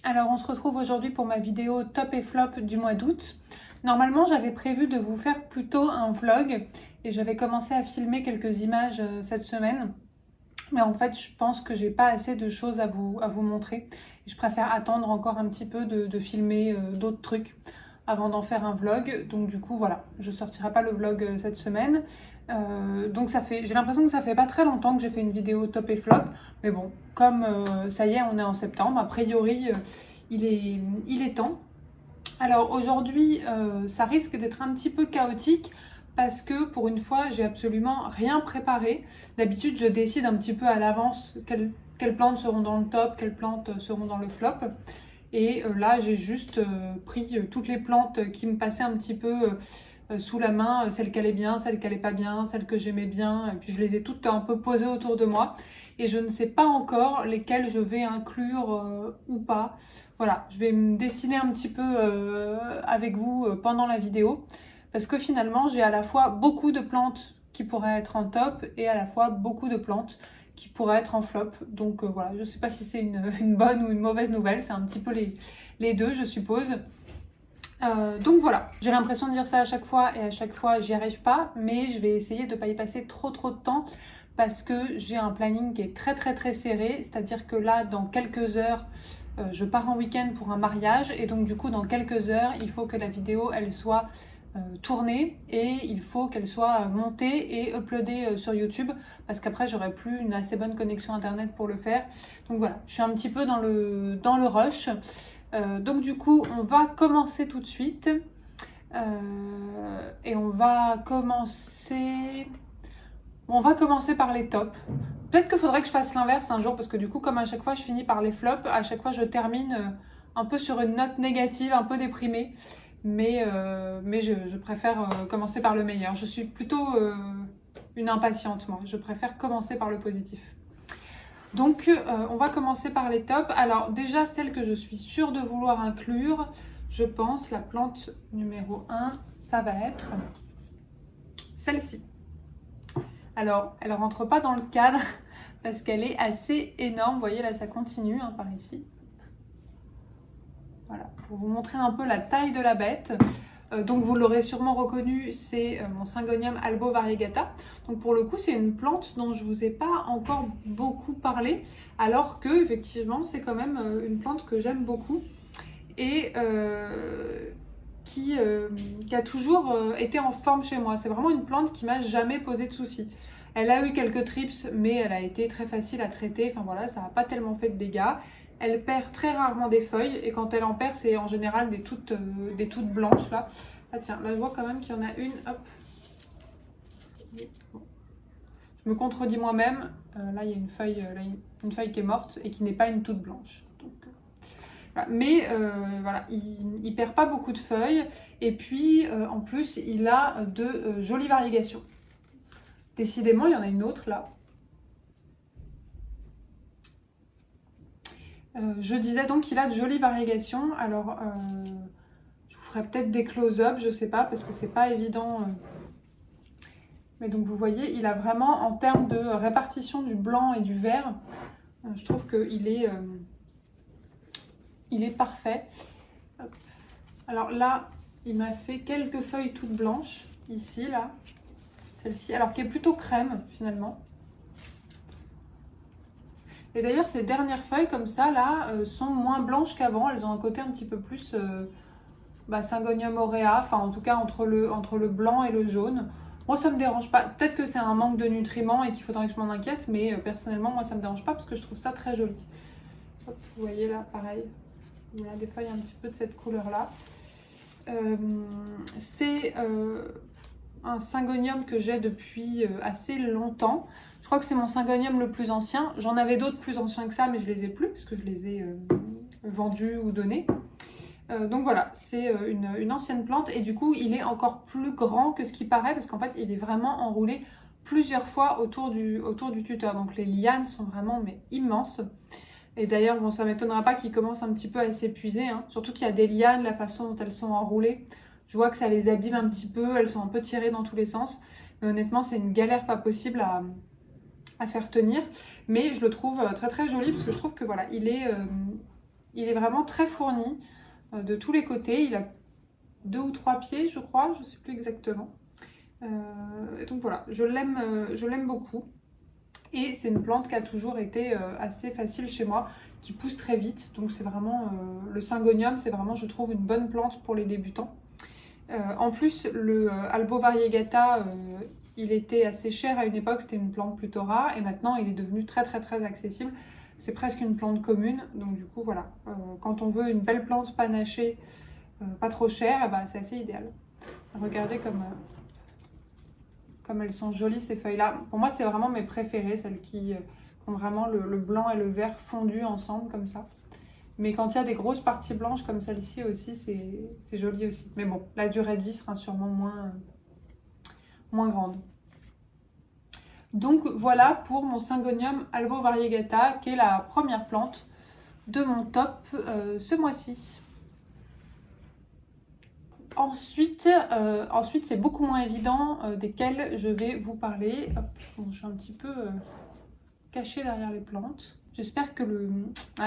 Alors on se retrouve aujourd'hui pour ma vidéo top et flop du mois d'août. Normalement j'avais prévu de vous faire plutôt un vlog et j'avais commencé à filmer quelques images cette semaine. Mais en fait je pense que j'ai pas assez de choses à vous montrer. Et je préfère attendre encore un petit peu de filmer d'autres trucs avant d'en faire un vlog. Donc du coup voilà, je sortirai pas le vlog cette semaine. Donc j'ai l'impression que ça fait pas très longtemps que j'ai fait une vidéo top et flop. Mais bon, comme ça y est, on est en septembre, a priori il est temps. Alors aujourd'hui, ça risque d'être un petit peu chaotique parce que pour une fois, j'ai absolument rien préparé. D'habitude, je décide un petit peu à l'avance quelles plantes seront dans le top, quelles plantes seront dans le flop. Et là, j'ai juste pris toutes les plantes qui me passaient un petit peu sous la main, celles qui allaient bien, celles qui allaient pas bien, celles que j'aimais bien. Et puis je les ai toutes un peu posées autour de moi. Et je ne sais pas encore lesquelles je vais inclure ou pas. Voilà, je vais me dessiner un petit peu avec vous pendant la vidéo. Parce que finalement, j'ai à la fois beaucoup de plantes qui pourraient être en top et à la fois beaucoup de plantes qui pourraient être en flop. Donc voilà, je ne sais pas si c'est une bonne ou une mauvaise nouvelle. C'est un petit peu les deux, je suppose. Donc voilà, j'ai l'impression de dire ça à chaque fois et à chaque fois j'y arrive pas, mais je vais essayer de ne pas y passer trop de temps parce que j'ai un planning qui est très serré, c'est-à-dire que là dans quelques heures je pars en week-end pour un mariage et donc du coup dans quelques heures il faut que la vidéo elle soit tournée et il faut qu'elle soit montée et uploadée sur YouTube parce qu'après j'aurai plus une assez bonne connexion internet pour le faire. Donc voilà, je suis un petit peu dans le rush. Donc du coup, on va commencer tout de suite. Et on va commencer par les tops. Peut-être qu'il faudrait que je fasse l'inverse un jour, parce que du coup, comme à chaque fois je finis par les flops, à chaque fois je termine un peu sur une note négative, un peu déprimée. Mais je préfère commencer par le meilleur. Je suis plutôt une impatiente, moi. Je préfère commencer par le positif. Donc on va commencer par les tops. Alors déjà celle que je suis sûre de vouloir inclure, je pense la plante numéro 1, ça va être celle-ci. Alors elle rentre pas dans le cadre parce qu'elle est assez énorme. Vous voyez là ça continue par ici. Voilà, pour vous montrer un peu la taille de la bête. Donc vous l'aurez sûrement reconnu, c'est mon Syngonium albo variegata. Donc pour le coup c'est une plante dont je ne vous ai pas encore beaucoup parlé, alors que effectivement c'est quand même une plante que j'aime beaucoup et qui a toujours été en forme chez moi. C'est vraiment une plante qui m'a jamais posé de soucis. Elle a eu quelques trips, mais elle a été très facile à traiter. Enfin voilà, ça n'a pas tellement fait de dégâts. Elle perd très rarement des feuilles et quand elle en perd, c'est en général des toutes blanches là. Ah tiens, là je vois quand même qu'il y en a une. Hop. Je me contredis moi-même. Là il y a une feuille qui est morte et qui n'est pas une toute blanche. Donc, voilà. Mais voilà, il perd pas beaucoup de feuilles et puis en plus il a de jolies variegations. Décidément, il y en a une autre là. Je disais donc qu'il a de jolies variegations. Alors, je vous ferai peut-être des close-up, je sais pas, parce que c'est pas évident. Mais donc, vous voyez, il a vraiment, en termes de répartition du blanc et du vert, je trouve qu'il est, il est parfait. Hop. Alors là, il m'a fait quelques feuilles toutes blanches, ici, là. Celle-ci, alors qui est plutôt crème, finalement. Et d'ailleurs, ces dernières feuilles comme ça, là, sont moins blanches qu'avant. Elles ont un côté un petit peu plus Syngonium aurea, enfin en tout cas entre le blanc et le jaune. Moi, ça me dérange pas. Peut-être que c'est un manque de nutriments et qu'il faudrait que je m'en inquiète, mais personnellement, moi, ça me dérange pas parce que je trouve ça très joli. Hop, vous voyez là, pareil. Il y a des feuilles un petit peu de cette couleur-là. C'est un Syngonium que j'ai depuis assez longtemps. Je crois que c'est mon Syngonium le plus ancien. J'en avais d'autres plus anciens que ça, mais je les ai plus parce que je les ai vendus ou donnés. Donc voilà, c'est une ancienne plante et du coup, il est encore plus grand que ce qui paraît parce qu'en fait, il est vraiment enroulé plusieurs fois autour du tuteur. Donc les lianes sont vraiment immenses. Et d'ailleurs, bon, ça ne m'étonnera pas qu'ils commencent un petit peu à s'épuiser. Hein. Surtout qu'il y a des lianes, la façon dont elles sont enroulées. Je vois que ça les abîme un petit peu, elles sont un peu tirées dans tous les sens. Mais honnêtement, c'est une galère pas possible à faire tenir. Mais je le trouve très joli parce que je trouve que voilà, il Il est vraiment très fourni de tous les côtés. Il a 2 ou 3 pieds, je crois, je ne sais plus exactement. Et donc voilà, je l'aime beaucoup. Et c'est une plante qui a toujours été assez facile chez moi, qui pousse très vite. Donc c'est vraiment, le Syngonium, c'est vraiment, je trouve, une bonne plante pour les débutants. En plus, le Albo variegata, il était assez cher à une époque, c'était une plante plutôt rare. Et maintenant, il est devenu très très très accessible. C'est presque une plante commune. Donc du coup, voilà, quand on veut une belle plante panachée, pas trop chère, eh ben, c'est assez idéal. Regardez comme elles sont jolies ces feuilles-là. Pour moi, c'est vraiment mes préférées, celles qui ont vraiment le blanc et le vert fondus ensemble comme ça. Mais quand il y a des grosses parties blanches comme celle-ci aussi, c'est joli aussi. Mais bon, la durée de vie sera sûrement moins grande. Donc voilà pour mon Syngonium Albo variegata, qui est la première plante de mon top ce mois-ci. Ensuite, c'est beaucoup moins évident desquels je vais vous parler. Hop, bon, je suis un petit peu cachée derrière les plantes. J'espère que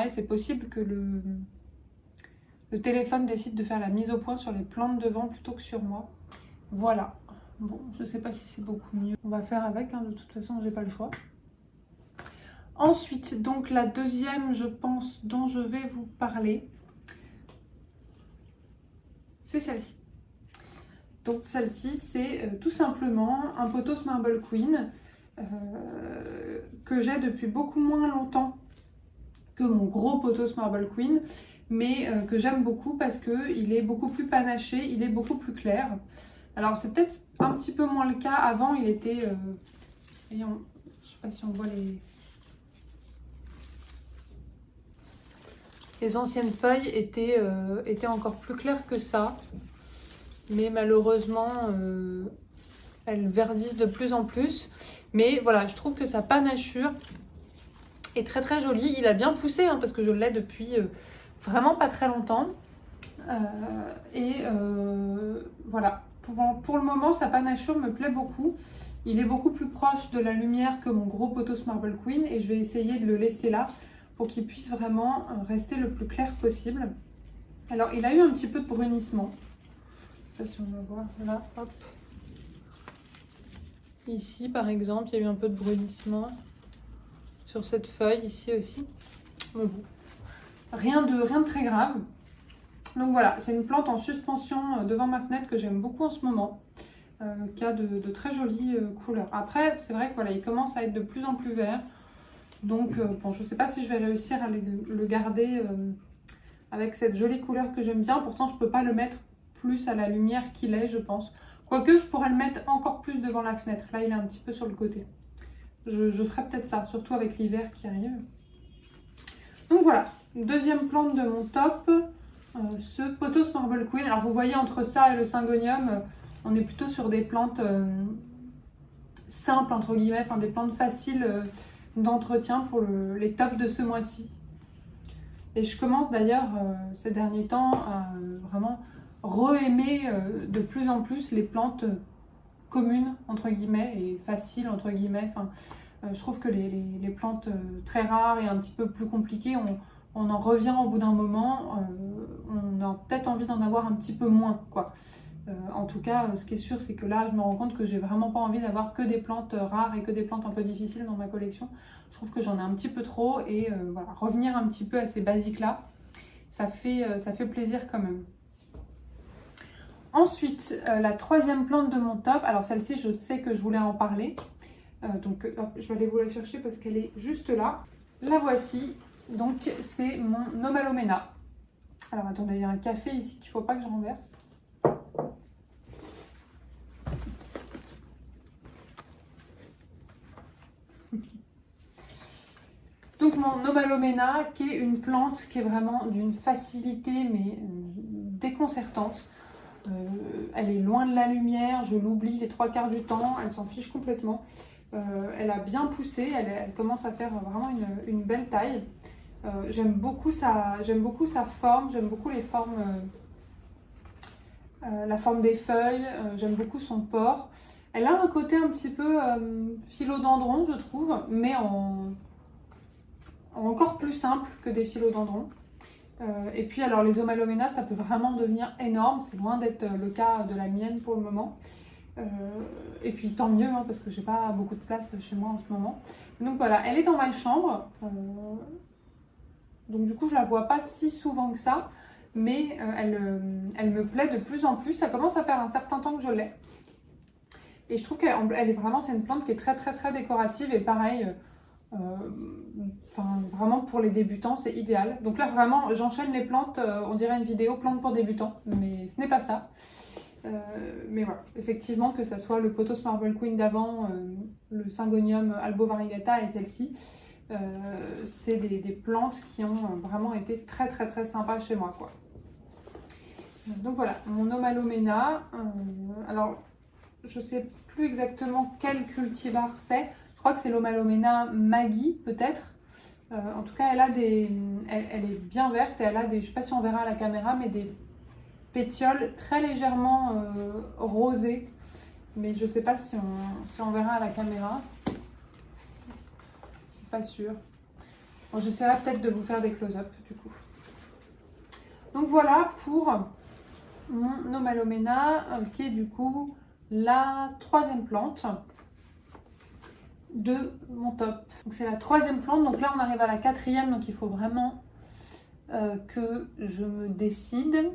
c'est possible que le téléphone décide de faire la mise au point sur les plantes devant plutôt que sur moi. Voilà. Bon, je sais pas si c'est beaucoup mieux. On va faire avec, hein, de toute façon, j'ai pas le choix. Ensuite, donc la deuxième, je pense, dont je vais vous parler, c'est celle-ci. Donc celle-ci, c'est tout simplement un Pothos Marble Queen que j'ai depuis beaucoup moins longtemps que mon gros Pothos Marble Queen, mais que j'aime beaucoup parce qu'il est beaucoup plus panaché, il est beaucoup plus clair. Alors c'est peut-être un petit peu moins le cas. Avant, il était... je ne sais pas si on voit les anciennes feuilles étaient encore plus claires que ça. Mais malheureusement, elles verdissent de plus en plus. Mais voilà, je trouve que sa panachure est très très jolie. Il a bien poussé, hein, parce que je l'ai depuis vraiment pas très longtemps. Voilà, pour le moment, sa panachure me plaît beaucoup. Il est beaucoup plus proche de la lumière que mon gros Pothos Marble Queen. Et je vais essayer de le laisser là pour qu'il puisse vraiment rester le plus clair possible. Alors, il a eu un petit peu de brunissement. Je ne sais pas si on va voir, là, hop. Ici, par exemple, il y a eu un peu de brunissement sur cette feuille, ici aussi. Mais bon, rien de très grave. Donc voilà, c'est une plante en suspension devant ma fenêtre que j'aime beaucoup en ce moment, qui a de très jolies couleurs. Après, c'est vrai que voilà, il commence à être de plus en plus vert. Donc, bon, je ne sais pas si je vais réussir à le garder avec cette jolie couleur que j'aime bien. Pourtant, je ne peux pas le mettre plus à la lumière qu'il est, je pense. Quoique, je pourrais le mettre encore plus devant la fenêtre. Là, il est un petit peu sur le côté. Je ferai peut-être ça, surtout avec l'hiver qui arrive. Donc voilà, deuxième plante de mon top, ce Pothos Marble Queen. Alors, vous voyez, entre ça et le Syngonium, on est plutôt sur des plantes simples, entre guillemets, enfin des plantes faciles d'entretien pour les tops de ce mois-ci. Et je commence d'ailleurs ces derniers temps à vraiment re-aimer de plus en plus les plantes communes, entre guillemets, et faciles, entre guillemets. Enfin, je trouve que les plantes très rares et un petit peu plus compliquées, on en revient au bout d'un moment. On a peut-être envie d'en avoir un petit peu moins, quoi. En tout cas, ce qui est sûr, c'est que là, je me rends compte que j'ai vraiment pas envie d'avoir que des plantes rares et que des plantes un peu difficiles dans ma collection. Je trouve que j'en ai un petit peu trop et voilà, revenir un petit peu à ces basiques-là, ça fait plaisir quand même. Ensuite, la troisième plante de mon top, alors celle-ci, je sais que je voulais en parler. Donc, hop, je vais aller vous la chercher parce qu'elle est juste là. La voici, donc c'est mon Nomalomena. Alors attendez, il y a un café ici qu'il ne faut pas que je renverse. Donc mon Nomalomena, qui est une plante qui est vraiment d'une facilité mais déconcertante. Elle est loin de la lumière, je l'oublie les 3/4 du temps, elle s'en fiche complètement. Elle a bien poussé, elle commence à faire vraiment une belle taille. J'aime beaucoup sa forme, j'aime beaucoup les formes, la forme des feuilles, j'aime beaucoup son port. Elle a un côté un petit peu philodendron, je trouve, mais encore plus simple que des philodendrons. Et puis alors les Omalomena, ça peut vraiment devenir énorme, c'est loin d'être le cas de la mienne pour le moment. Et puis tant mieux, hein, parce que j'ai pas beaucoup de place chez moi en ce moment. Donc voilà, elle est dans ma chambre. Donc du coup, je la vois pas si souvent que ça, mais elle me plaît de plus en plus. Ça commence à faire un certain temps que je l'ai. Et je trouve qu'elle est vraiment, c'est une plante qui est très très très décorative et pareil, vraiment pour les débutants, c'est idéal. Donc là vraiment, j'enchaîne les plantes, on dirait une vidéo plantes pour débutants, mais ce n'est pas ça. Mais voilà, effectivement, que ça soit le Pothos Marble Queen d'avant, le Syngonium Albo Variegata et celle-ci, c'est des plantes qui ont vraiment été très très très sympas chez moi, quoi. Donc voilà, mon Omalomena. Alors, je sais plus exactement quel cultivar c'est. Je crois que c'est l'Omalomena Maggie, peut-être. En tout cas, elle est bien verte et elle a des, je ne sais pas si on verra à la caméra, mais des pétioles très légèrement rosées. Mais je ne sais pas si on verra à la caméra. Je ne suis pas sûre. Bon, j'essaierai peut-être de vous faire des close-up du coup. Donc voilà pour mon Omalomena, qui est du coup la troisième plante de mon top. Donc c'est la troisième plante, donc là on arrive à la quatrième, donc il faut vraiment que je me décide.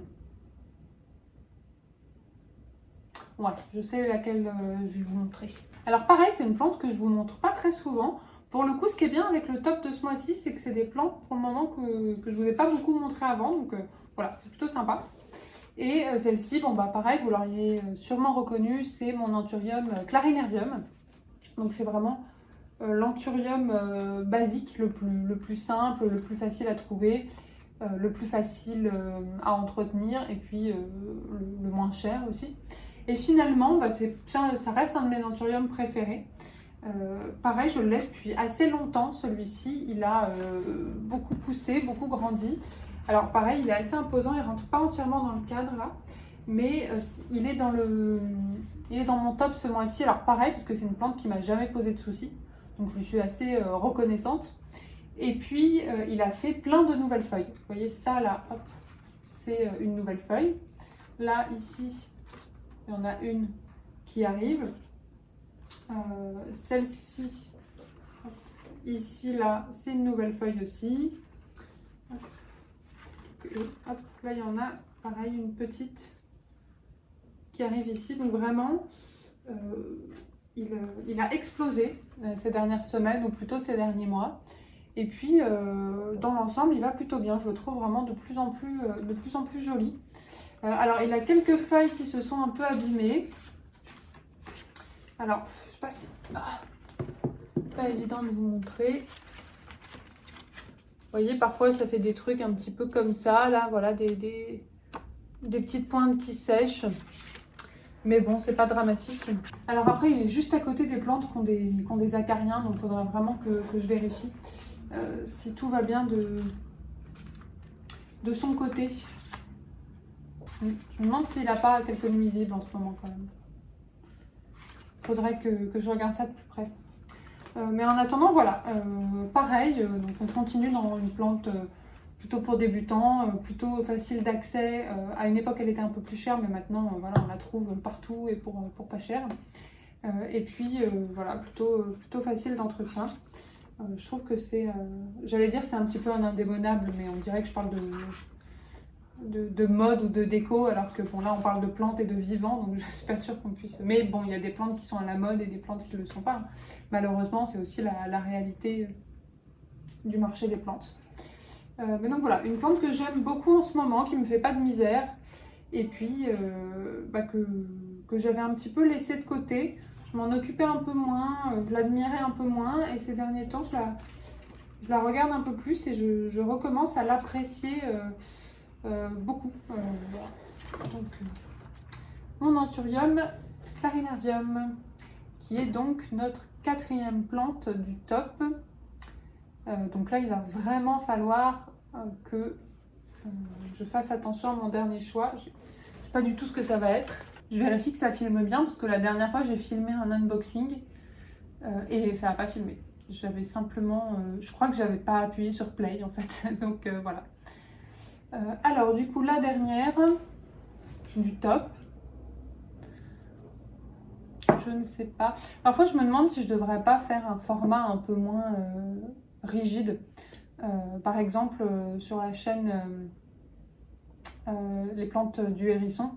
Ouais, je sais laquelle je vais vous montrer. Alors pareil, c'est une plante que je vous montre pas très souvent. Pour le coup, ce qui est bien avec le top de ce mois-ci, c'est que c'est des plantes pour le moment que je vous ai pas beaucoup montré avant, donc voilà, c'est plutôt sympa. Et celle-ci, bon bah pareil, vous l'auriez sûrement reconnue, c'est mon Anthurium clarinervium. Donc c'est vraiment l'Anthurium basique, le plus simple, le plus facile à trouver, le plus facile à entretenir et puis le moins cher aussi. Et finalement, bah, ça reste un de mes Anthuriums préférés. Pareil, je l'ai depuis assez longtemps, celui-ci. Il a beaucoup poussé, beaucoup grandi. Alors pareil, il est assez imposant, il ne rentre pas entièrement dans le cadre là, mais il est dans mon top ce mois-ci. Alors pareil, parce que c'est une plante qui m'a jamais posé de soucis, donc je lui suis assez reconnaissante. Et puis il a fait plein de nouvelles feuilles. Vous voyez ça là, c'est une nouvelle feuille. Là, ici, il y en a une qui arrive. Celle-ci, ici, là, c'est une nouvelle feuille aussi. Hop, là, il y en a, pareil, une petite qui arrive ici. Donc vraiment, il a explosé ces dernières semaines, ou plutôt ces derniers mois. Et puis, dans l'ensemble, il va plutôt bien. Je le trouve vraiment de plus en plus joli. Alors, il a quelques feuilles qui se sont un peu abîmées. Alors, je sais pas si... pas évident de vous montrer. Vous voyez, parfois ça fait des trucs un petit peu comme ça, là, voilà, des petites pointes qui sèchent. Mais bon, c'est pas dramatique. Alors après, il est juste à côté des plantes qui ont des acariens, donc il faudra vraiment que je vérifie si tout va bien de son côté. Je me demande s'il n'a pas quelques nuisibles en ce moment quand même. Faudrait que je regarde ça de plus près. Mais en attendant, voilà, pareil, donc on continue dans une plante plutôt pour débutants, plutôt facile d'accès. À une époque, elle était un peu plus chère, mais maintenant, voilà, on la trouve partout et pour pas cher. Et puis, voilà, plutôt facile d'entretien. Je trouve que c'est, j'allais dire c'est un petit peu un indémodable, mais on dirait que je parle de mode ou de déco, alors que bon là on parle de plantes et de vivants, donc je suis pas sûre qu'on puisse... Mais bon, il y a des plantes qui sont à la mode et des plantes qui ne le sont pas. Malheureusement, c'est aussi la réalité du marché des plantes. Mais donc voilà, une plante que j'aime beaucoup en ce moment, qui me fait pas de misère, et puis que j'avais un petit peu laissé de côté. Je m'en occupais un peu moins, je l'admirais un peu moins, et ces derniers temps, je la regarde un peu plus et je recommence à l'apprécier beaucoup. Voilà. Donc, mon Anthurium clarinervium, qui est donc notre quatrième plante du top. Donc là, il va vraiment falloir que je fasse attention à mon dernier choix. Je ne sais pas du tout ce que ça va être. Je vérifie que ça filme bien, parce que la dernière fois, j'ai filmé un unboxing et ça n'a pas filmé. J'avais simplement... je crois que j'avais pas appuyé sur play, en fait. Donc voilà. Alors du coup la dernière du top, je ne sais pas. Parfois je me demande si je devrais pas faire un format un peu moins rigide. Par exemple sur la chaîne Les plantes du hérisson,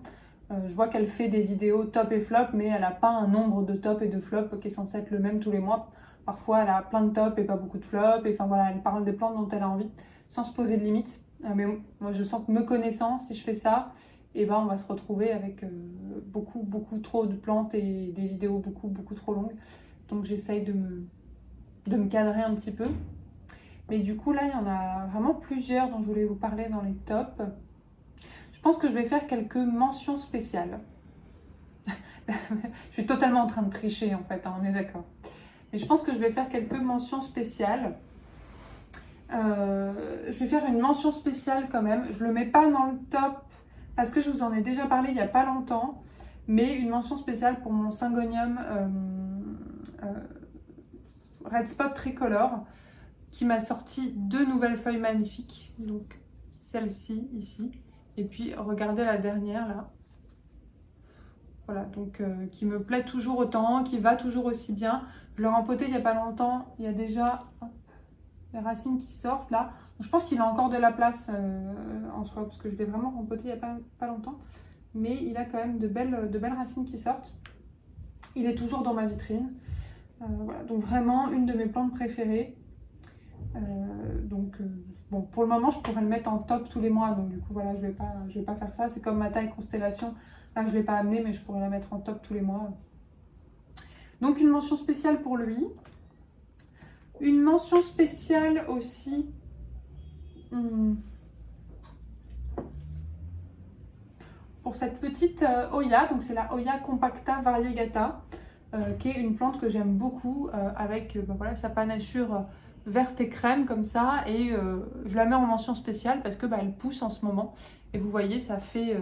je vois qu'elle fait des vidéos top et flop, mais elle n'a pas un nombre de top et de flop qui est censé être le même tous les mois. Parfois elle a plein de top et pas beaucoup de flop, et enfin voilà, elle parle des plantes dont elle a envie sans se poser de limites. Mais moi je sens que me connaissant, si je fais ça, et ben on va se retrouver avec beaucoup trop de plantes et des vidéos beaucoup trop longues. Donc j'essaye de me cadrer un petit peu. Mais du coup là il y en a vraiment plusieurs dont je voulais vous parler dans les tops. Je pense que je vais faire quelques mentions spéciales. Je suis totalement en train de tricher en fait, hein, on est d'accord. Mais je pense que je vais faire quelques mentions spéciales. Je vais faire une mention spéciale quand même. Je ne le mets pas dans le top parce que je vous en ai déjà parlé il n'y a pas longtemps. Mais une mention spéciale pour mon Syngonium Red Spot Tricolore qui m'a sorti 2 nouvelles feuilles magnifiques. Donc celle-ci ici. Et puis regardez la dernière là. Voilà, donc qui me plaît toujours autant, qui va toujours aussi bien. Je l'ai rempoté il n'y a pas longtemps. Il y a déjà les racines qui sortent là. Donc, je pense qu'il a encore de la place en soi, parce que je l'ai vraiment rempoté il n'y a pas longtemps. Mais il a quand même de belles racines qui sortent. Il est toujours dans ma vitrine. Voilà, donc vraiment une de mes plantes préférées. Bon, pour le moment, je pourrais le mettre en top tous les mois. Donc du coup, voilà, je vais pas faire ça. C'est comme ma taille constellation. Là, je ne l'ai pas amené, mais je pourrais la mettre en top tous les mois. Donc une mention spéciale pour lui. Une mention spéciale aussi pour cette petite Hoya. Donc c'est la Hoya compacta variegata, qui est une plante que j'aime beaucoup avec voilà, sa panachure verte et crème comme ça. Et je la mets en mention spéciale parce que elle pousse en ce moment. Et vous voyez, ça fait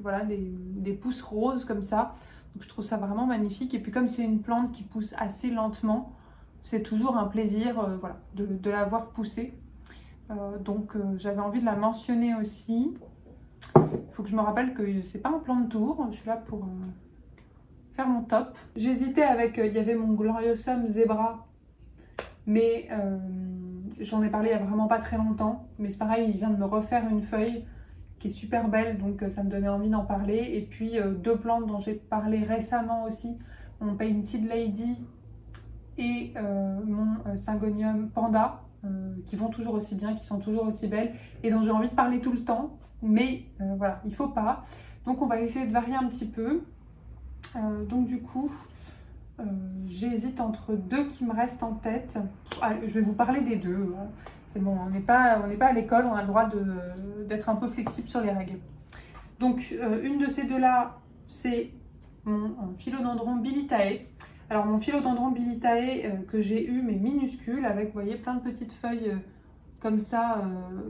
voilà, des pousses roses comme ça. Donc je trouve ça vraiment magnifique. Et puis comme c'est une plante qui pousse assez lentement, c'est toujours un plaisir voilà, de la voir pousser. Donc j'avais envie de la mentionner aussi. Il faut que je me rappelle que c'est pas un plan de tour. Je suis là pour faire mon top. J'hésitais avec, il y avait mon Gloriosum Zebra. Mais j'en ai parlé il n'y a vraiment pas très longtemps. Mais c'est pareil, il vient de me refaire une feuille qui est super belle, donc ça me donnait envie d'en parler. Et puis 2 plantes dont j'ai parlé récemment aussi, mon Painted Lady et mon Syngonium Panda, qui vont toujours aussi bien, qui sont toujours aussi belles, et dont j'ai envie de parler tout le temps, mais voilà, il faut pas. Donc on va essayer de varier un petit peu. Donc du coup, j'hésite entre 2 qui me restent en tête. Allez, je vais vous parler des 2. C'est bon, on n'est pas à l'école, on a le droit d'être un peu flexible sur les règles. Donc, une de ces 2-là, c'est mon Philodendron Bilitae. Alors, mon Philodendron Bilitae que j'ai eu, mais minuscule, avec, vous voyez, plein de petites feuilles comme ça,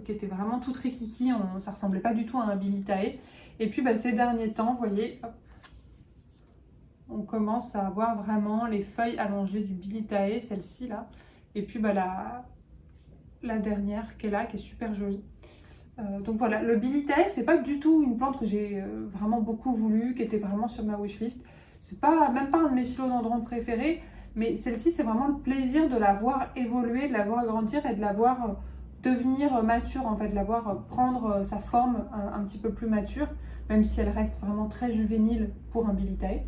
qui étaient vraiment toutes rikiki. Ça ressemblait pas du tout à un Bilitae. Et puis, ces derniers temps, vous voyez, hop, on commence à avoir vraiment les feuilles allongées du Bilitae, celle-ci là. Et puis, la dernière qui est là, qui est super jolie. Donc voilà, le Bilitae, c'est pas du tout une plante que j'ai vraiment beaucoup voulu, qui était vraiment sur ma wishlist. C'est pas, même pas un de mes philodendrons préférés, mais celle-ci, c'est vraiment le plaisir de la voir évoluer, de la voir grandir et de la voir devenir mature, en fait, de la voir prendre sa forme un petit peu plus mature, même si elle reste vraiment très juvénile pour un Bilitae.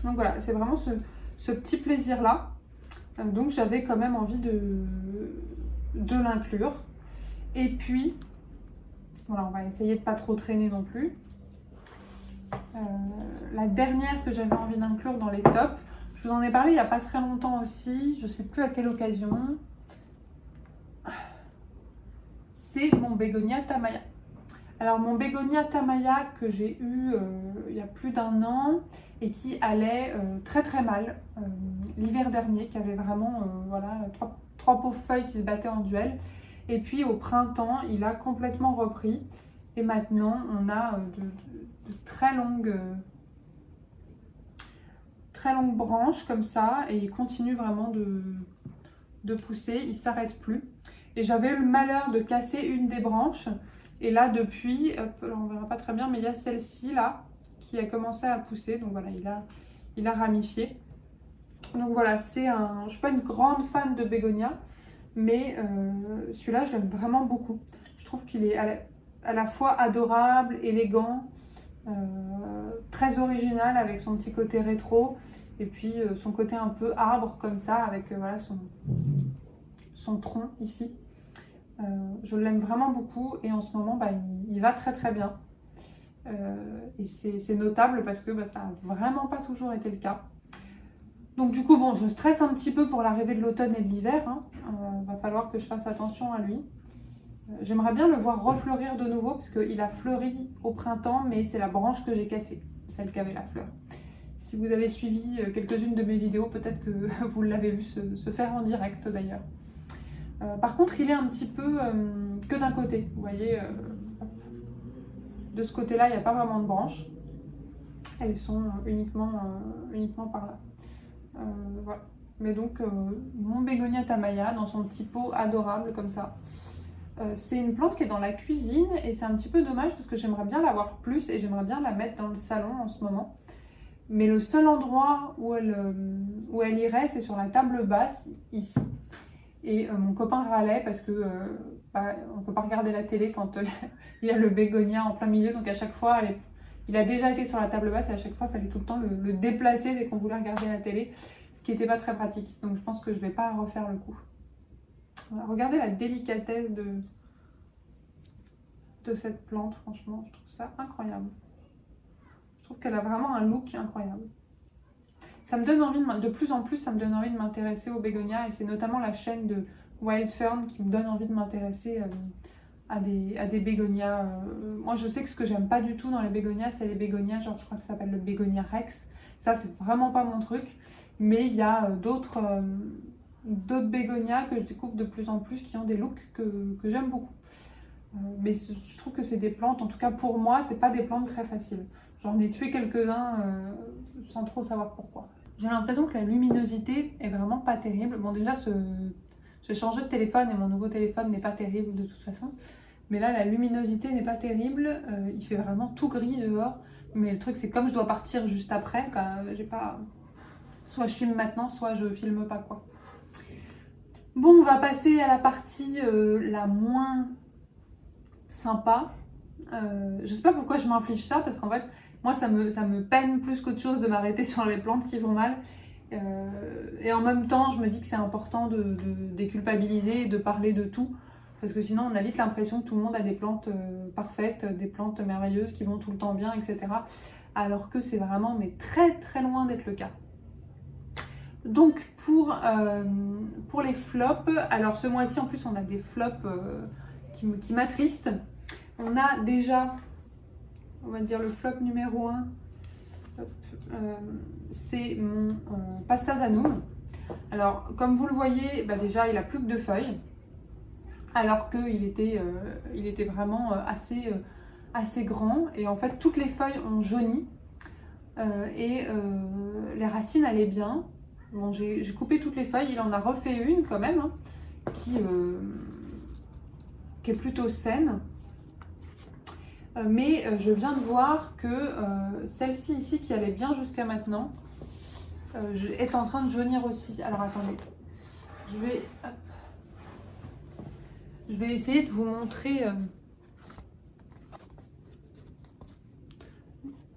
Donc voilà, c'est vraiment ce petit plaisir-là. Donc j'avais quand même envie de l'inclure. Et puis, voilà, on va essayer de pas trop traîner non plus. La dernière que j'avais envie d'inclure dans les tops, je vous en ai parlé il n'y a pas très longtemps aussi, je ne sais plus à quelle occasion. C'est mon Bégonia Tamaya. Alors mon Bégonia Tamaya que j'ai eu il y a plus d'1 an et qui allait très mal l'hiver dernier, qui avait vraiment voilà, trois pauvres feuilles qui se battaient en duel. Et puis au printemps, il a complètement repris. Et maintenant, on a de très longues branches comme ça. Et il continue vraiment de pousser. Il ne s'arrête plus. Et j'avais eu le malheur de casser une des branches Et là, depuis, hop, là, on verra pas très bien, mais il y a celle-ci là qui a commencé à pousser. Donc voilà, il a ramifié. Donc voilà, je ne suis pas une grande fan de bégonia, mais celui-là, je l'aime vraiment beaucoup. Je trouve qu'il est à la fois adorable, élégant, très original avec son petit côté rétro, et puis son côté un peu arbre comme ça, avec voilà, son tronc ici. Je l'aime vraiment beaucoup, et en ce moment, bah, il va très très bien. Et c'est notable parce que bah, ça n'a vraiment pas toujours été le cas. Donc du coup, bon, je stresse un petit peu pour l'arrivée de l'automne et de l'hiver. Hein. Va falloir que je fasse attention à lui. J'aimerais bien le voir refleurir de nouveau parce qu'il a fleuri au printemps, mais c'est la branche que j'ai cassée, celle qui avait la fleur. Si vous avez suivi quelques-unes de mes vidéos, peut-être que vous l'avez vu se faire en direct d'ailleurs. Par contre, il est un petit peu que d'un côté. Vous voyez, de ce côté-là, il n'y a pas vraiment de branches. Elles sont uniquement par là. Voilà. Mais donc, mon bégonia tamaya dans son petit pot adorable comme ça. C'est une plante qui est dans la cuisine et c'est un petit peu dommage parce que j'aimerais bien l'avoir plus et j'aimerais bien la mettre dans le salon en ce moment. Mais le seul endroit où elle irait, c'est sur la table basse, ici. Et mon copain râlait parce que bah, on ne peut pas regarder la télé quand il y a le bégonia en plein milieu. Donc à chaque fois, il a déjà été sur la table basse et à chaque fois, il fallait tout le temps le déplacer dès qu'on voulait regarder la télé. Ce qui n'était pas très pratique. Donc je pense que je ne vais pas refaire le coup. Voilà, regardez la délicatesse de cette plante, franchement, je trouve ça incroyable. Je trouve qu'elle a vraiment un look incroyable. Ça me donne envie, de plus en plus, ça me donne envie de m'intéresser aux bégonias et c'est notamment la chaîne de Wild Fern qui me donne envie de m'intéresser à des bégonias. Moi, je sais que ce que j'aime pas du tout dans les bégonias, c'est les bégonias, genre je crois que ça s'appelle le bégonia rex. Ça, c'est vraiment pas mon truc. Mais il y a d'autres bégonias que je découvre de plus en plus qui ont des looks que j'aime beaucoup. Mais je trouve que c'est des plantes, en tout cas pour moi, c'est pas des plantes très faciles. J'en ai tué quelques-uns sans trop savoir pourquoi. J'ai l'impression que la luminosité est vraiment pas terrible. Bon, déjà, j'ai changé de téléphone et mon nouveau téléphone n'est pas terrible de toute façon. Mais là, la luminosité n'est pas terrible. Il fait vraiment tout gris dehors. Mais le truc, c'est comme je dois partir juste après, bah, j'ai pas... Soit je filme maintenant, soit je filme pas, quoi. Bon, on va passer à la partie la moins sympa. Je sais pas pourquoi je m'inflige ça, parce qu'en fait, moi, ça me peine plus qu'autre chose de m'arrêter sur les plantes qui vont mal. Et en même temps, je me dis que c'est important de déculpabiliser et de parler de tout. Parce que sinon, on a vite l'impression que tout le monde a des plantes parfaites, des plantes merveilleuses qui vont tout le temps bien, etc. Alors que c'est vraiment, mais très très loin d'être le cas. Donc pour les flops, alors ce mois-ci en plus on a des flops qui m'attristent. On a déjà, on va dire le flop numéro 1, c'est mon Pastazanum. Alors comme vous le voyez, bah déjà il a plus que 2 feuilles, alors qu'il était vraiment assez grand. Et en fait toutes les feuilles ont jauni et les racines allaient bien. Bon, j'ai coupé toutes les feuilles, il en a refait une quand même, hein, qui est plutôt saine. Mais je viens de voir que celle-ci ici, qui allait bien jusqu'à maintenant, est en train de jaunir aussi. Alors attendez, je vais essayer de vous montrer.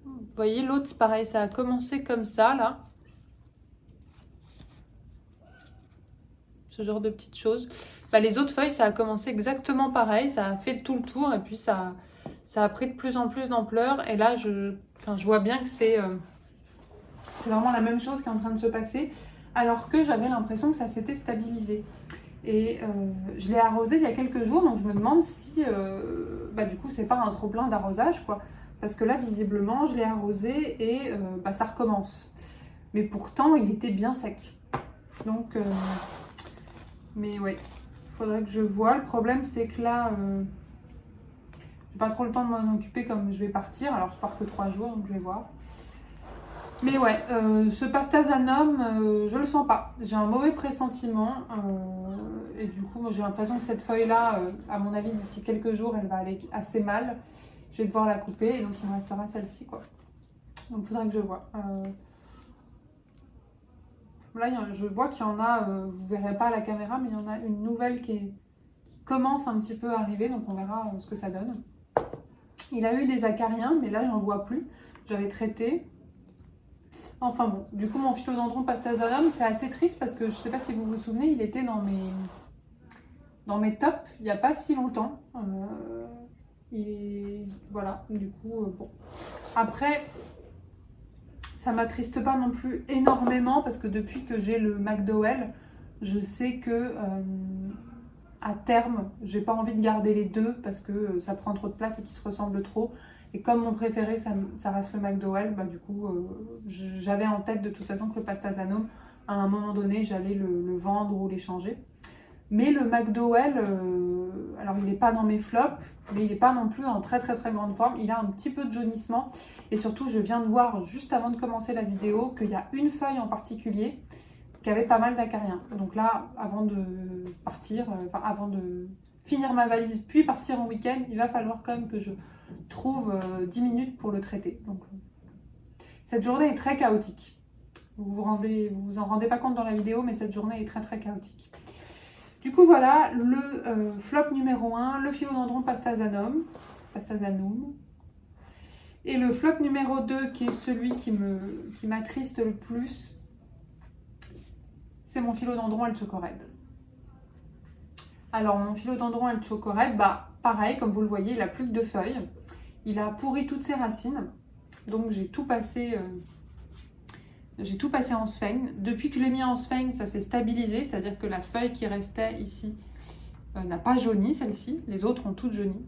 Vous voyez, l'autre c'est pareil, ça a commencé comme ça là. Ce genre de petites choses. Bah, les autres feuilles, ça a commencé exactement pareil, ça a fait tout le tour et puis ça a pris de plus en plus d'ampleur. Et là, je vois bien que c'est vraiment la même chose qui est en train de se passer, alors que j'avais l'impression que ça s'était stabilisé. Et je l'ai arrosé il y a quelques jours, donc je me demande si du coup c'est pas un trop plein d'arrosage, quoi. Parce que là, visiblement, je l'ai arrosé et ça recommence. Mais pourtant, il était bien sec. Donc... mais ouais, il faudrait que je vois. Le problème, c'est que là, j'ai pas trop le temps de m'en occuper comme je vais partir. Alors, je pars que 3 jours, donc je vais voir. Mais ouais, ce Pastazanum, je le sens pas. J'ai un mauvais pressentiment. et du coup, j'ai l'impression que cette feuille-là, à mon avis, d'ici quelques jours, elle va aller assez mal. Je vais devoir la couper, et donc il me restera celle-ci, quoi. Donc il faudra que je vois. Là, je vois qu'il y en a, vous ne verrez pas à la caméra, mais il y en a une nouvelle qui commence un petit peu à arriver, donc on verra ce que ça donne. Il a eu des acariens, mais là, j'en vois plus. J'avais traité. Enfin bon, du coup, mon philodendron Pastazanum, c'est assez triste parce que je ne sais pas si vous vous souvenez, il était dans mes tops il n'y a pas si longtemps. Voilà, du coup, bon. Après, ça m'attriste pas non plus énormément parce que depuis que j'ai le McDowell, je sais que à terme, j'ai pas envie de garder les deux parce que ça prend trop de place et qu'ils se ressemblent trop. Et comme mon préféré, ça reste le McDowell, bah du coup, j'avais en tête de toute façon que le Pastazanum, à un moment donné, j'allais le vendre ou l'échanger. Mais le McDowell, alors il n'est pas dans mes flops, mais il n'est pas non plus en très très très grande forme. Il a un petit peu de jaunissement. Et surtout, je viens de voir juste avant de commencer la vidéo qu'il y a une feuille en particulier qui avait pas mal d'acariens. Donc là, avant de partir, avant de finir ma valise puis partir en week-end, il va falloir quand même que je trouve 10 minutes pour le traiter. Donc cette journée est très chaotique. Vous vous en rendez pas compte dans la vidéo, mais cette journée est très très chaotique. Du coup, voilà, le flop numéro 1, le philodendron Pastazanum. Et le flop numéro 2, qui est celui qui m'attriste le plus, c'est mon philodendron El Chocorred. Alors, mon philodendron El Chocorred, bah, pareil, comme vous le voyez, il n'a plus que 2 feuilles. Il a pourri toutes ses racines. Donc, j'ai tout passé en sphène. Depuis que je l'ai mis en sphène, ça s'est stabilisé, c'est-à-dire que la feuille qui restait ici n'a pas jauni, celle-ci. Les autres ont toutes jauni.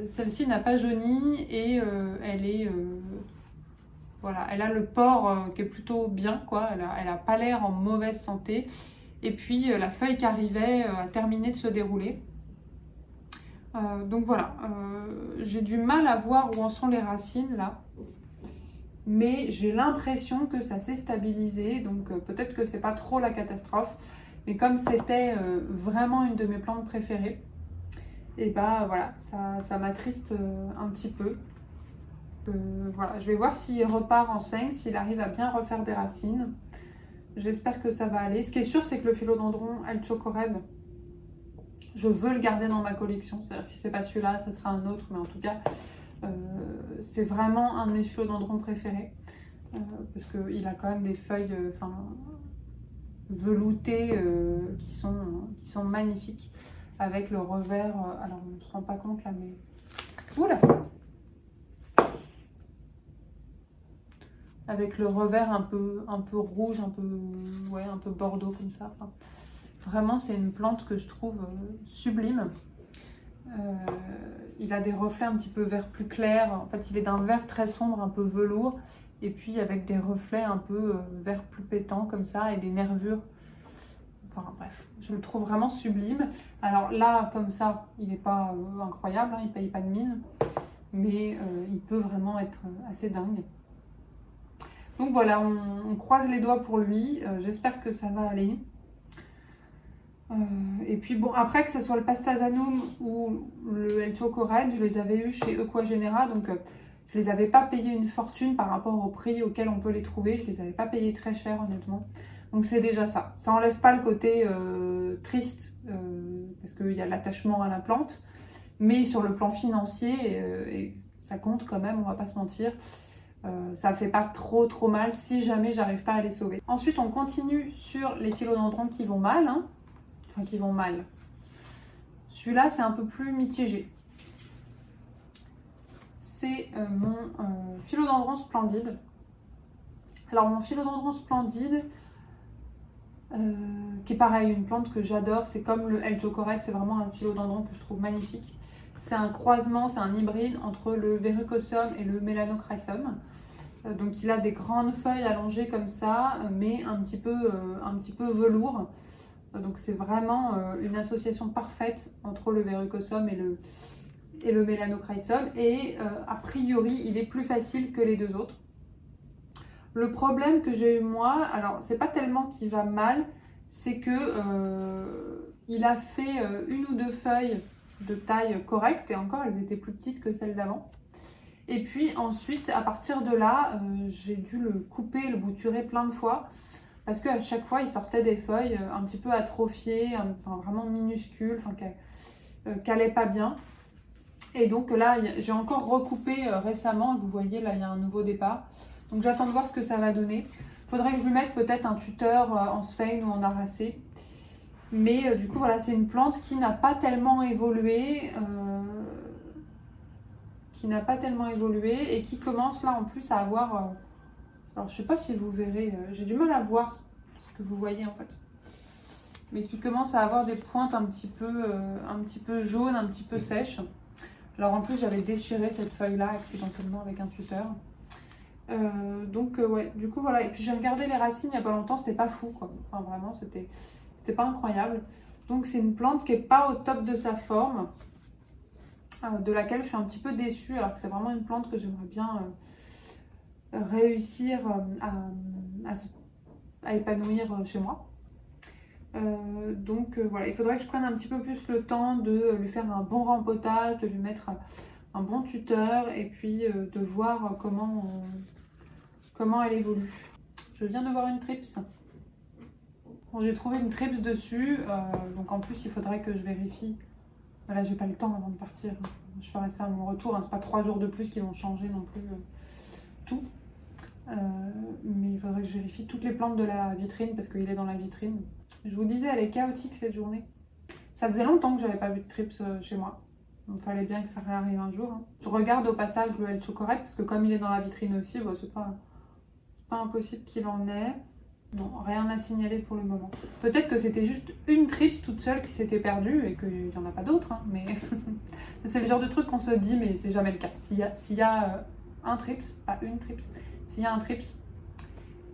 Celle-ci n'a pas jauni et voilà, elle a le port qui est plutôt bien, quoi. Elle a pas l'air en mauvaise santé. Et puis la feuille qui arrivait a terminé de se dérouler. Donc voilà, j'ai du mal à voir où en sont les racines là. Mais j'ai l'impression que ça s'est stabilisé, donc peut-être que c'est pas trop la catastrophe. Mais comme c'était vraiment une de mes plantes préférées, et bah voilà, ça m'attriste un petit peu. Voilà, je vais voir s'il repart en sphène, s'il arrive à bien refaire des racines. J'espère que ça va aller. Ce qui est sûr, c'est que le philodendron El Chocorred, je veux le garder dans ma collection. C'est-à-dire, si c'est pas celui-là, ça sera un autre, mais en tout cas, c'est vraiment un de mes philodendrons préférés. Parce qu'il a quand même des feuilles veloutées qui sont magnifiques. Avec le revers, alors on ne se rend pas compte là, mais... Oula! Avec le revers un peu rouge, un peu bordeaux comme ça. Enfin, vraiment, c'est une plante que je trouve sublime. Il a des reflets un petit peu vert plus clair. En fait, il est d'un vert très sombre, un peu velours. Et puis avec des reflets un peu vert plus pétant comme ça et des nervures. Enfin bref, je le trouve vraiment sublime. Alors là, comme ça, il n'est pas incroyable, hein, il ne paye pas de mine. Mais il peut vraiment être assez dingue. Donc voilà, on croise les doigts pour lui. J'espère que ça va aller. Et puis bon, après que ce soit le Pastazanum ou le El Chocorred, je les avais eus chez Equagenera, donc je les avais pas payés une fortune par rapport au prix auquel on peut les trouver. Je les avais pas payés très cher honnêtement. Donc c'est déjà ça. Ça enlève pas le côté triste parce qu'il y a l'attachement à la plante, mais sur le plan financier, et ça compte quand même, on va pas se mentir. Ça fait pas trop mal si jamais j'arrive pas à les sauver. Ensuite, on continue sur les philodendrons qui vont mal, hein. Enfin qui vont mal. Celui-là, c'est un peu plus mitigé. C'est mon philodendron splendide. Alors mon philodendron splendide, qui est pareil, une plante que j'adore, c'est comme le El Chocorred, c'est vraiment un philodendron que je trouve magnifique. C'est un croisement, c'est un hybride entre le Verrucosum et le Melanochrysum. Donc il a des grandes feuilles allongées comme ça, mais un petit peu velours. Donc c'est vraiment une association parfaite entre le Verrucosum et le Melanochrysum. Et a priori, il est plus facile que les deux autres. Le problème que j'ai eu moi, alors c'est pas tellement qu'il va mal, c'est que il a fait une ou deux feuilles de taille correcte et encore elles étaient plus petites que celles d'avant. Et puis ensuite, à partir de là, j'ai dû le couper, le bouturer plein de fois parce qu'à chaque fois, il sortait des feuilles un petit peu atrophiées, enfin vraiment minuscules, enfin qui n'allaient pas bien. Et donc là, j'ai encore recoupé récemment, vous voyez, là, il y a un nouveau départ. Donc j'attends de voir ce que ça va donner. Il faudrait que je lui mette peut-être un tuteur en sphène ou en aracée. Mais du coup, voilà, c'est une plante qui n'a pas tellement évolué. Et qui commence là en plus à avoir... alors je sais pas si vous verrez, j'ai du mal à voir ce que vous voyez en fait. Mais qui commence à avoir des pointes un petit peu jaunes, un petit peu sèches. Alors en plus j'avais déchiré cette feuille là accidentellement avec un tuteur. Ouais, du coup voilà. Et puis j'ai regardé les racines il n'y a pas longtemps, c'était pas fou quoi. Enfin vraiment, c'était pas incroyable. Donc c'est une plante qui n'est pas au top de sa forme, de laquelle je suis un petit peu déçue, alors que c'est vraiment une plante que j'aimerais bien réussir à épanouir chez moi. Voilà, il faudrait que je prenne un petit peu plus le temps de lui faire un bon rempotage, de lui mettre un bon tuteur et puis de voir comment elle évolue. Je viens de voir une trips. Bon, j'ai trouvé une trips dessus, donc en plus il faudrait que je vérifie. Voilà, j'ai pas le temps avant de partir. Je ferai ça à mon retour, hein. C'est pas 3 jours de plus qui vont changer non plus tout. Mais il faudrait que je vérifie toutes les plantes de la vitrine parce qu'il est dans la vitrine. Je vous disais, elle est chaotique cette journée. Ça faisait longtemps que j'avais pas vu de trips chez moi. Il fallait bien que ça réarrive un jour. Hein. Je regarde au passage le El Chocoret parce que comme il est dans la vitrine aussi, bah, c'est pas impossible qu'il en ait. Non, rien à signaler pour le moment. Peut-être que c'était juste une trips toute seule qui s'était perdue et qu'il n'y en a pas d'autres. Hein, mais c'est le genre de truc qu'on se dit, mais c'est jamais le cas. S'il y a un trips, pas une trips, s'il y a un trips,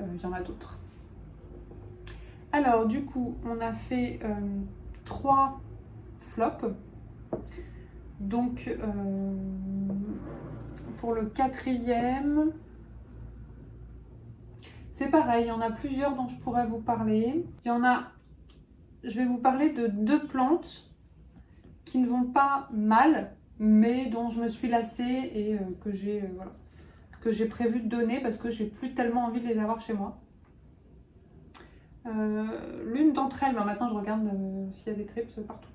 il y en a d'autres. Alors du coup, on a fait 3 flops. Donc pour le 4e, c'est pareil, il y en a plusieurs dont je pourrais vous parler. Je vais vous parler de 2 plantes qui ne vont pas mal, mais dont je me suis lassée et que j'ai prévu de donner parce que j'ai plus tellement envie de les avoir chez moi. L'une d'entre elles, maintenant je regarde s'il y a des trips partout.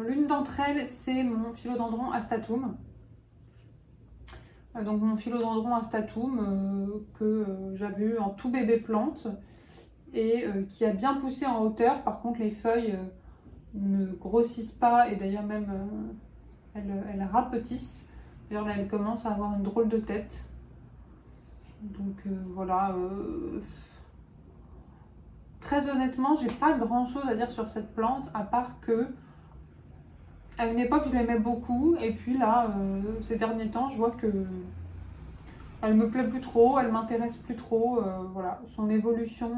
L'une d'entre elles, c'est mon philodendron astatum. Donc mon philodendron astatum que j'avais eu en tout bébé plante et qui a bien poussé en hauteur. Par contre, les feuilles ne grossissent pas et d'ailleurs même elles rapetissent. D'ailleurs là, elles commencent à avoir une drôle de tête. Donc voilà. Très honnêtement, j'ai pas grand chose à dire sur cette plante à part que à une époque je l'aimais beaucoup et puis là ces derniers temps je vois que elle me plaît plus trop, elle m'intéresse plus trop, voilà, son évolution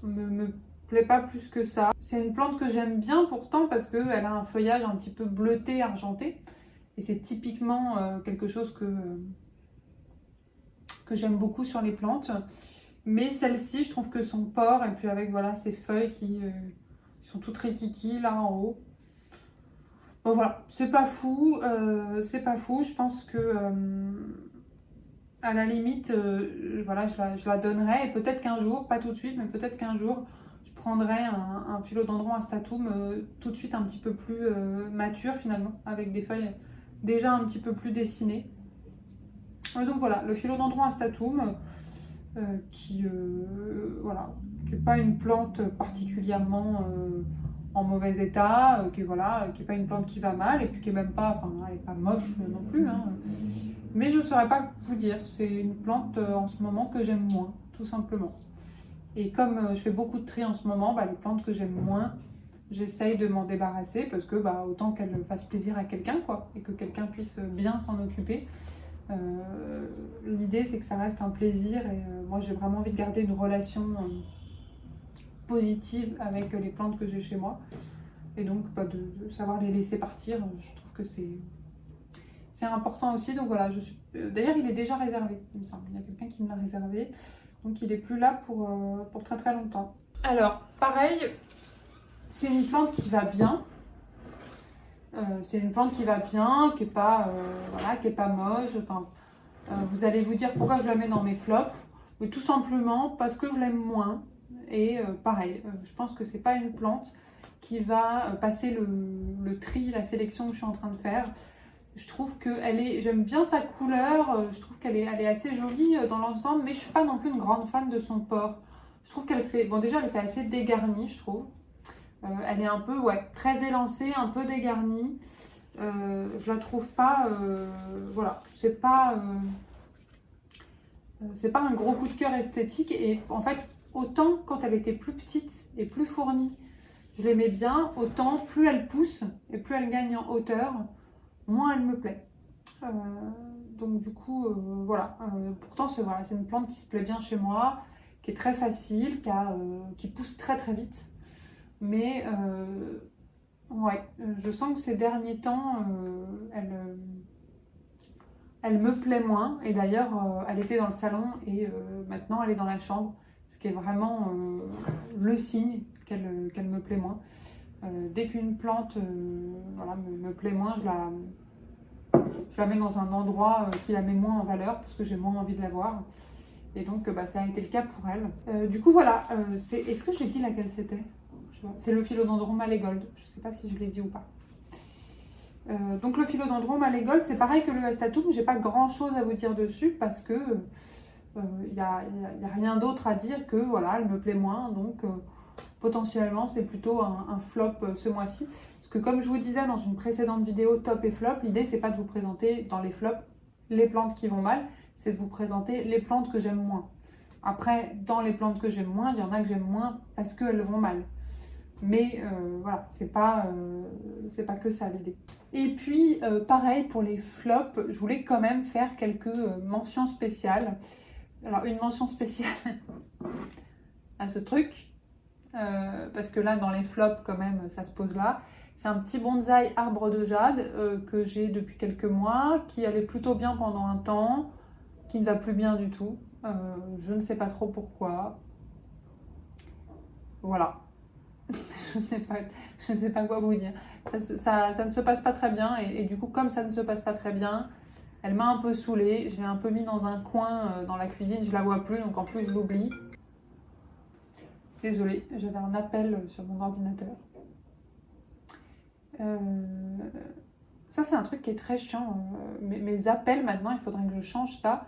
me plaît pas plus que ça. C'est une plante que j'aime bien pourtant parce qu'elle a un feuillage un petit peu bleuté, argenté et c'est typiquement quelque chose que j'aime beaucoup sur les plantes. Mais celle-ci, je trouve que son port, et puis avec voilà, ses feuilles qui sont toutes rikiki là en haut. Bon voilà, c'est pas fou, je pense que à la limite, voilà, je la donnerai et peut-être qu'un jour, pas tout de suite, mais peut-être qu'un jour, je prendrai un philodendron astatum tout de suite un petit peu plus mature finalement, avec des feuilles déjà un petit peu plus dessinées. Donc voilà, le philodendron astatum, qui n'est pas une plante particulièrement en mauvais état, qui est pas une plante qui va mal et puis qui est même pas, enfin elle est pas moche non plus, hein. Mais je ne saurais pas vous dire, c'est une plante en ce moment que j'aime moins, tout simplement. Et comme je fais beaucoup de tri en ce moment, les plantes que j'aime moins, j'essaye de m'en débarrasser parce que autant qu'elle fasse plaisir à quelqu'un quoi, et que quelqu'un puisse bien s'en occuper. L'idée c'est que ça reste un plaisir et moi j'ai vraiment envie de garder une relation positive avec les plantes que j'ai chez moi et donc de savoir les laisser partir, je trouve que c'est important aussi. Donc voilà, d'ailleurs il est déjà réservé, il me semble, il y a quelqu'un qui me l'a réservé, Donc il est plus là pour très très longtemps. Alors, pareil, c'est une plante qui va bien. C'est une plante qui va bien, qui est pas, voilà, qui est pas moche. Enfin, vous allez vous dire pourquoi je la mets dans mes flops. Mais tout simplement parce que je l'aime moins. Et pareil, je pense que c'est pas une plante qui va passer le tri, la sélection que je suis en train de faire. Je trouve que j'aime bien sa couleur, je trouve elle est assez jolie dans l'ensemble, mais je suis pas non plus une grande fan de son port. Je trouve qu'elle fait, bon déjà elle fait assez dégarnie, je trouve. Elle est un peu, ouais, très élancée, un peu dégarnie. Je la trouve pas, voilà, c'est pas un gros coup de cœur esthétique. Et en fait, autant quand elle était plus petite et plus fournie, je l'aimais bien, autant plus elle pousse et plus elle gagne en hauteur, moins elle me plaît. Donc du coup, voilà. Pourtant, voilà, c'est une plante qui se plaît bien chez moi, qui est très facile, qui pousse très très vite. Mais ouais, je sens que ces derniers temps, elle me plaît moins. Et d'ailleurs, elle était dans le salon et maintenant elle est dans la chambre, ce qui est vraiment le signe qu'elle me plaît moins. Dès qu'une plante voilà, me plaît moins, je la mets dans un endroit qui la met moins en valeur parce que j'ai moins envie de la voir. Et donc, ça a été le cas pour elle. Du coup, voilà. Est-ce que j'ai dit laquelle c'était? C'est le philodendron Malégold. Je ne sais pas si je l'ai dit ou pas. Donc, le philodendron Malégold, c'est pareil que le Hestatum. J'ai pas grand-chose à vous dire dessus parce que y a rien d'autre à dire que voilà, elle me plaît moins. Donc, potentiellement, c'est plutôt un flop ce mois-ci. Parce que comme je vous disais dans une précédente vidéo top et flop, l'idée c'est pas de vous présenter dans les flops les plantes qui vont mal, c'est de vous présenter les plantes que j'aime moins. Après, dans les plantes que j'aime moins, il y en a que j'aime moins parce qu'elles vont mal. Mais voilà, c'est pas que ça l'idée. Et puis, pareil pour les flops, je voulais quand même faire quelques mentions spéciales. Alors, une mention spéciale à ce truc, parce que là, dans les flops, quand même, ça se pose là. C'est un petit bonsaï arbre de jade que j'ai depuis quelques mois, qui allait plutôt bien pendant un temps, qui ne va plus bien du tout. Je ne sais pas trop pourquoi. Voilà. Je sais pas quoi vous dire. Ça ne se passe pas très bien et du coup, comme ça ne se passe pas très bien, elle m'a un peu saoulée. Je l'ai un peu mis dans un coin dans la cuisine, je la vois plus, donc en plus je l'oublie. Désolée, j'avais un appel sur mon ordinateur. Ça, c'est un truc qui est très chiant. Mes appels, maintenant, il faudrait que je change ça.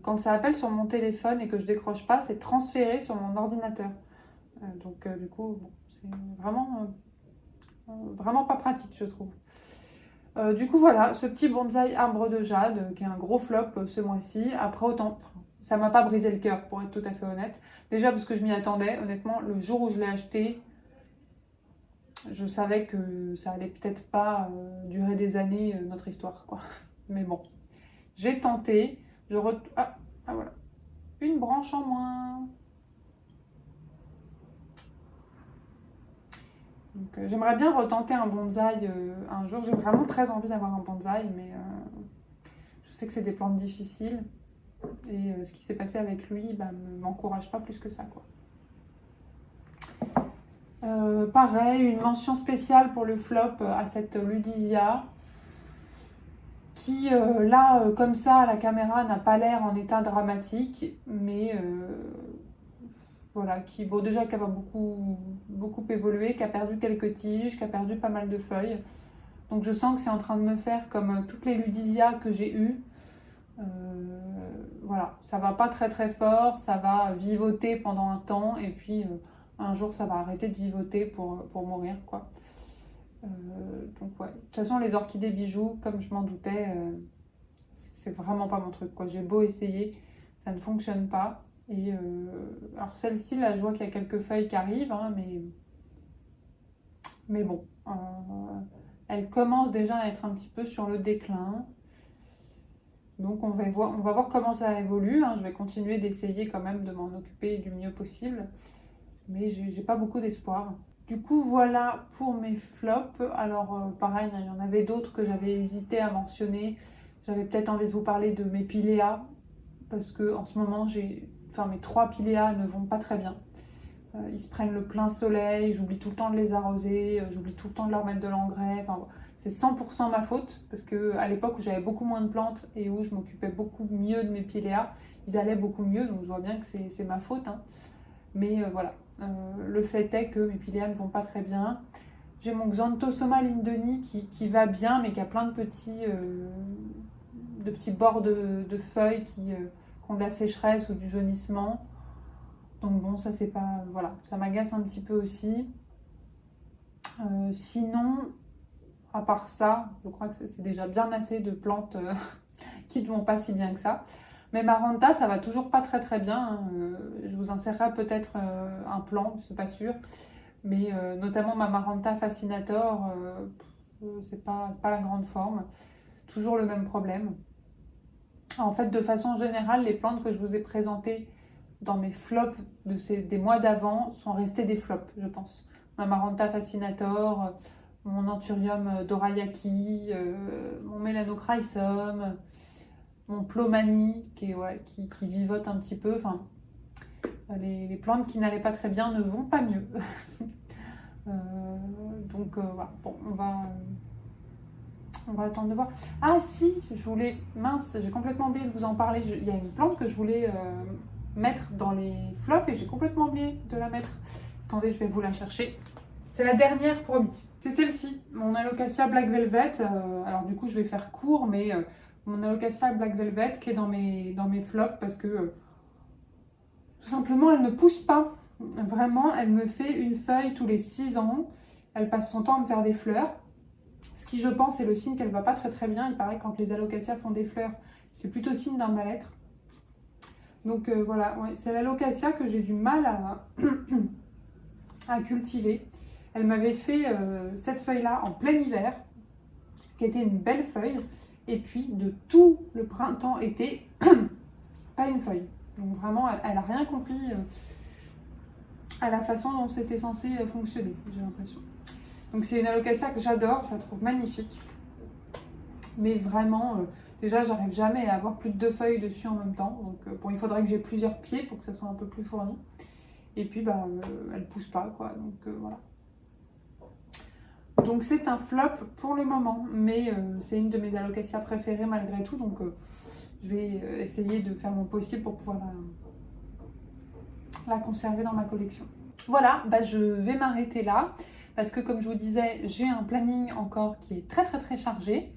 Quand ça appelle sur mon téléphone et que je décroche pas, c'est transféré sur mon ordinateur. Donc, du coup, bon, c'est vraiment pas pratique, je trouve. Du coup, voilà, ce petit bonsaï arbre de jade qui est un gros flop ce mois-ci. Après, autant, ça m'a pas brisé le cœur, pour être tout à fait honnête. Déjà parce que je m'y attendais. Honnêtement, le jour où je l'ai acheté, je savais que ça allait peut-être pas durer des années, notre histoire, quoi. Mais bon, j'ai tenté. Ah, voilà. Une branche en moins. Donc, j'aimerais bien retenter un bonsaï un jour. J'ai vraiment très envie d'avoir un bonsaï, mais je sais que c'est des plantes difficiles. Et ce qui s'est passé avec lui ne m'encourage pas plus que ça, quoi. Pareil, une mention spéciale pour le flop à cette Ludisia qui, là, comme ça, à la caméra, n'a pas l'air en état dramatique, mais voilà, bon, déjà qui a beaucoup évolué, qui a perdu quelques tiges, qui a perdu pas mal de feuilles. Donc je sens que c'est en train de me faire comme toutes les Ludisia que j'ai eues. Voilà, ça va pas très très fort, ça va vivoter pendant un temps et puis un jour ça va arrêter de vivoter pour mourir, quoi. Donc ouais, de toute façon les orchidées bijoux, comme je m'en doutais, c'est vraiment pas mon truc, quoi. J'ai beau essayer, ça ne fonctionne pas. Et alors celle-ci, là, je vois qu'il y a quelques feuilles qui arrivent, hein, mais bon, elle commence déjà à être un petit peu sur le déclin. Donc on va voir comment ça évolue, hein. Je vais continuer d'essayer quand même de m'en occuper du mieux possible, mais j'ai pas beaucoup d'espoir. Du coup, voilà pour mes flops. Alors pareil, il y en avait d'autres que j'avais hésité à mentionner. J'avais peut-être envie de vous parler de mes piléas, parce que en ce moment, enfin mes 3 piléas ne vont pas très bien. Ils se prennent le plein soleil, j'oublie tout le temps de les arroser, j'oublie tout le temps de leur mettre de l'engrais. Enfin, c'est 100% ma faute, parce qu'à l'époque où j'avais beaucoup moins de plantes et où je m'occupais beaucoup mieux de mes piléas, ils allaient beaucoup mieux, donc je vois bien que c'est ma faute. Hein. Mais voilà, le fait est que mes piléas ne vont pas très bien. J'ai mon Xanthosoma lindeni qui va bien, mais qui a plein de petits bords de feuilles qui ont de la sécheresse ou du jaunissement. Donc bon, ça c'est pas... Voilà, ça m'agace un petit peu aussi. Sinon, à part ça, je crois que c'est déjà bien assez de plantes qui ne vont pas si bien que ça. Mais Maranta, ça va toujours pas très très bien. Hein. Je vous insérerai peut-être un plan, je suis pas sûre. Mais notamment ma Maranta fascinator, c'est pas la grande forme. Toujours le même problème. En fait, de façon générale, les plantes que je vous ai présentées dans mes flops des mois d'avant sont restées des flops, je pense. Ma Maranta fascinator, mon Anthurium dorayaki, mon Melanochrysum, mon Plomanie qui vivote un petit peu. Enfin, les plantes qui n'allaient pas très bien ne vont pas mieux. Donc voilà, bon, on va attendre de voir. Ah si, mince, j'ai complètement oublié de vous en parler. Il y a une plante que je voulais mettre dans les flops et j'ai complètement oublié de la mettre. Attendez, je vais vous la chercher. C'est la dernière, promis. C'est celle-ci, mon Alocasia Black Velvet. Alors du coup, je vais faire court, mais mon Alocasia Black Velvet qui est dans mes flops parce que tout simplement, elle ne pousse pas. Vraiment, elle me fait une feuille tous les 6 ans. Elle passe son temps à me faire des fleurs. Ce qui, je pense, est le signe qu'elle ne va pas très très bien. Il paraît que quand les alocasias font des fleurs, c'est plutôt signe d'un mal-être. Donc voilà, ouais, c'est l'alocasia que j'ai du mal à cultiver. Elle m'avait fait cette feuille-là en plein hiver, qui était une belle feuille. Et puis, de tout le printemps-été, pas une feuille. Donc vraiment, elle n'a rien compris à la façon dont c'était censé fonctionner, j'ai l'impression. Donc c'est une alocasia que j'adore, je la trouve magnifique. Mais vraiment, déjà, j'arrive jamais à avoir plus de 2 feuilles dessus en même temps. Donc bon, il faudrait que j'ai plusieurs pieds pour que ça soit un peu plus fourni. Et puis, elle pousse pas, quoi. Donc voilà. Donc c'est un flop pour le moment, mais c'est une de mes alocasias préférées malgré tout. Donc je vais essayer de faire mon possible pour pouvoir la conserver dans ma collection. Voilà, je vais m'arrêter là parce que comme je vous disais, j'ai un planning encore qui est très très très chargé.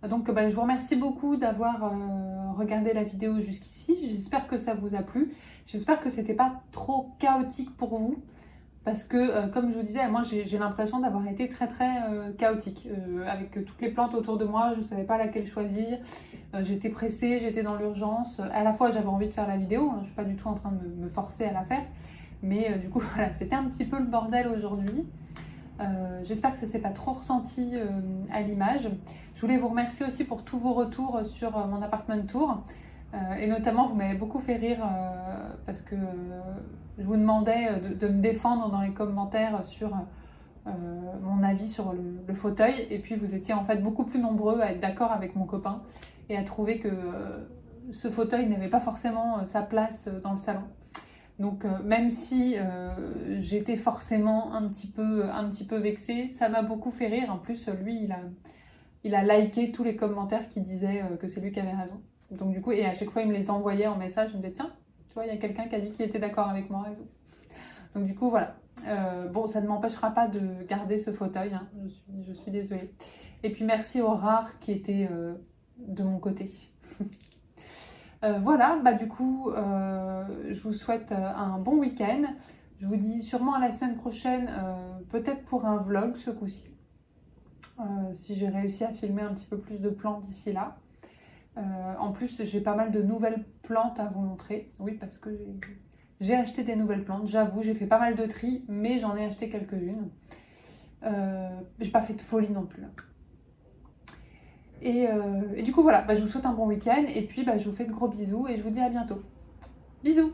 Donc je vous remercie beaucoup d'avoir regardé la vidéo jusqu'ici. J'espère que ça vous a plu. J'espère que c'était pas trop chaotique pour vous. Parce que, comme je vous disais, moi j'ai l'impression d'avoir été très très chaotique. Avec toutes les plantes autour de moi, je ne savais pas laquelle choisir. J'étais pressée, j'étais dans l'urgence. À la fois j'avais envie de faire la vidéo, hein, je ne suis pas du tout en train de me forcer à la faire. Mais du coup voilà, c'était un petit peu le bordel aujourd'hui. J'espère que ça ne s'est pas trop ressenti à l'image. Je voulais vous remercier aussi pour tous vos retours sur mon apartment tour. Et notamment, vous m'avez beaucoup fait rire parce que je vous demandais de me défendre dans les commentaires sur mon avis sur le fauteuil. Et puis, vous étiez en fait beaucoup plus nombreux à être d'accord avec mon copain et à trouver que ce fauteuil n'avait pas forcément sa place dans le salon. Donc, même si j'étais forcément un petit peu vexée, ça m'a beaucoup fait rire. En plus, lui, il a liké tous les commentaires qui disaient que c'est lui qui avait raison. Donc du coup, et à chaque fois, il me les envoyait en message. Je me disais, tiens, tu vois, il y a quelqu'un qui a dit qu'il était d'accord avec moi et tout. Donc du coup, voilà. Bon, ça ne m'empêchera pas de garder ce fauteuil. Hein. Je suis désolée. Et puis, merci aux rares qui étaient de mon côté. Voilà, du coup, je vous souhaite un bon week-end. Je vous dis sûrement à la semaine prochaine, peut-être pour un vlog ce coup-ci. Si j'ai réussi à filmer un petit peu plus de plantes d'ici là. En plus, j'ai pas mal de nouvelles plantes à vous montrer. Oui, parce que j'ai acheté des nouvelles plantes. J'avoue, j'ai fait pas mal de tri, mais j'en ai acheté quelques-unes. J'ai pas fait de folie non plus. Et du coup, voilà, je vous souhaite un bon week-end. Et puis, je vous fais de gros bisous et je vous dis à bientôt. Bisous!